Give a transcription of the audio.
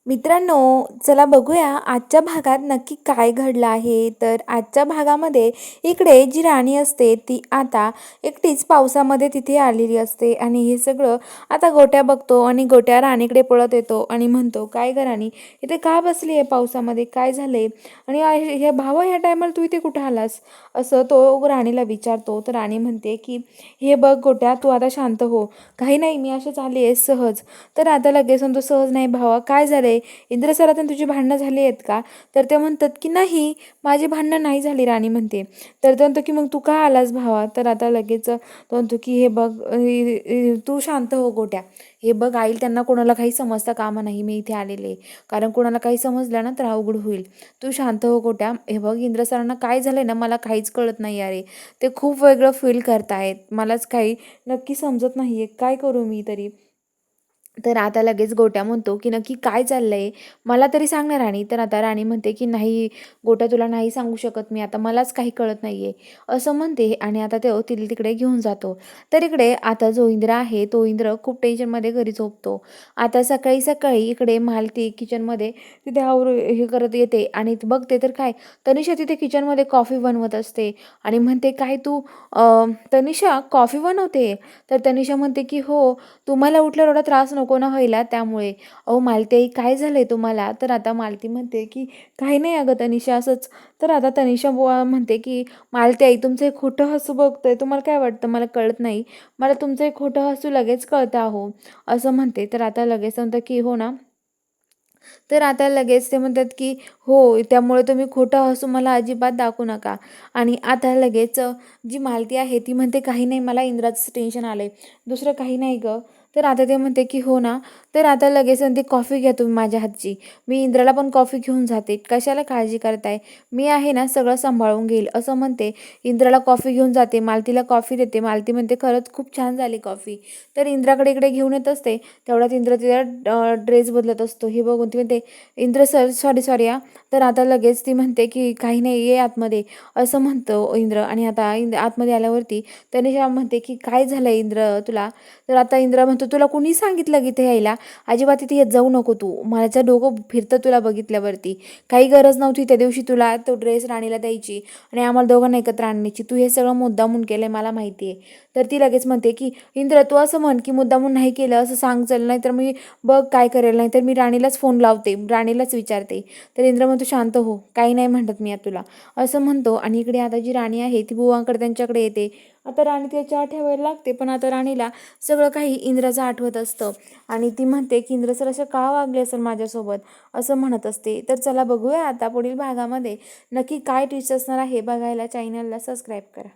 मित्रांनो, चला बघूया आजच्या भागात नक्की काय घडलं आहे. तर आजच्या भागामध्ये इकडे जी राणी असते ती आता एकटीच पावसामध्ये तिथे आलेली असते आणि हे सगळं आता गोट्या बघतो आणि गोट्या राणीकडे पळत येतो आणि म्हणतो, काय ग राणी, इथे का बसली आहे पावसामध्ये, काय झालंय? आणि हे भावा, ह्या टायमाला तू इथे कुठं आलास? असं तो राणीला विचारतो. तर राणी म्हणते की हे बघ गोट्या, तू आता शांत हो, काही नाही, मी अशीच आली आहे सहज. तर आता लगेच म्हणतो, सहज नाही भावा, काय झालंय? इंद्रसरातून तुझी भांडणं झाली आहेत का? तर ते म्हणतात की नाही, माझी भांडणं नाही झाली. राणी म्हणते. तर तो म्हणतो की मग तू का आलास भावा? तर आता लगेच तो म्हणतो की हे बघ, तू शांत हो गोट्या, हे बघ आईल, त्यांना कोणाला काही समजता कामा नाही मी इथे आलेले, कारण कोणाला काही समजलं ना तर अवघड होईल. तू शांत हो गोट्या. हे बघ, इंद्रसरांना काय झालंय ना मला काहीच कळत नाही अरे, ते खूप वेगळं फील करतायत, मलाच काही नक्की समजत नाहीये, काय करू मी तरी? तर आता लगेच गोट्या म्हणतो की नक्की काय चाललंय, मला तरी सांग ना राणी. तर आता राणी म्हणते की नाही गोट्या, तुला नाही सांगू शकत मी, आता मलाच काही कळत नाहीये, असं म्हणते. आणि आता तो तिला तिकडे घेऊन जातो. तर इकडे आता जो इंद्र आहे तो इंद्र खूप टेन्शनमध्ये घरी झोपतो. आता सकाळी सकाळी इकडे मालती किचनमध्ये तिथे हे करत येते आणि बघते तर काय, तनिषा तिथे किचनमध्ये कॉफी बनवत असते आणि म्हणते, काय तू तनिषा कॉफी बनवते? तर तनिषा म्हणते की हो, तुम्हाला उठल्यावर एवढा त्रास नको ना व्हायला त्यामुळे. अहो मालती, काय झालंय तुम्हाला? तर आता मालती म्हणते की काही नाही अगं तनिषा, असंच. तर आता तनिषा बुवा म्हणते की मालती आई, तुमचं एक खोटं हसू बघतोय, तुम्हाला काय वाटतं मला कळत नाही? मला तुमचं एक खोटं हसू लगेच कळतं अहो, असं म्हणते. तर आता लगेच म्हणतं की हो ना. तर आता लगेच ते म्हणतात की हो, त्यामुळे तुम्ही खोटं हसू मला अजिबात दाखवू नका. आणि आता लगेच जी मालती आहे ती म्हणते, काही नाही, मला इंद्राचं टेन्शन आलंय, दुसरं काही नाही गं. तर आता ते म्हणते की हो ना. तर आता लगेच म्हणते, कॉफी घ्या तुम्ही माझ्या हातची, मी इंद्राला पण कॉफी घेऊन जाते, कशाला काळजी करताय, मी आहे ना, सगळं सांभाळून घेईल, असं म्हणते. इंद्राला कॉफी घेऊन जाते, मालतीला कॉफी देते. मालती म्हणते, खरंच खूप छान झाली कॉफी. तर इंद्राकडे इकडे घेऊन येत असते. तेवढ्यात इंद्र तिचा ड्रेस बदलत असतो. हे बघून ती म्हणते, इंद्र सर सॉरी सॉरी हा. तर आता लगेच ती म्हणते की काही नाही, ये आतमध्ये, असं म्हणतो इंद्र. आणि आता आतमध्ये आल्यावरती तनिषा म्हणते की काय झालं इंद्र तुला? तर आता इंद्र म्हणतो, तुला कुणी सांगितलं की इथे यायला? अजिबात इथे येत जाऊ नको तू, माझं डोकं फिरतं तुला बघितल्यावरती, काही गरज नव्हती त्या दिवशी तुला तो ड्रेस राणीला द्यायची आणि आम्हाला दोघांना एकत्र आणण्याची, तू हे सगळं मुद्दामून केलंय मला माहिती आहे. तर ती लगेच म्हणते की इंद्र, तू असं म्हण की मुद्दामून नाही केलं असं सांग, चल, नाही तर मी बघ काय करेल, नाही तर मी राणीलाच फोन लावते, राणीलाच विचारते. तर इंद्र म्हणतो, शांत हो, काही नाही म्हणत मी तुला, असं म्हणतो. आणि इकडे आता जी राणी आहे ती बुवांकडे त्यांच्याकडे येते. आता राणी त्याच्या आठवायला लागते, पण आता राणीला सगळं काही इंद्राचं आठवत असतं आणि ती म्हणते की इंद्र सर असं का वागले असेल माझ्यासोबत, असं म्हणत असते. तर चला बघूया आता पुढील भागामध्ये नक्की काय ट्विस्ट असणार आहे. बघायला चॅनलला सबस्क्राईब करा.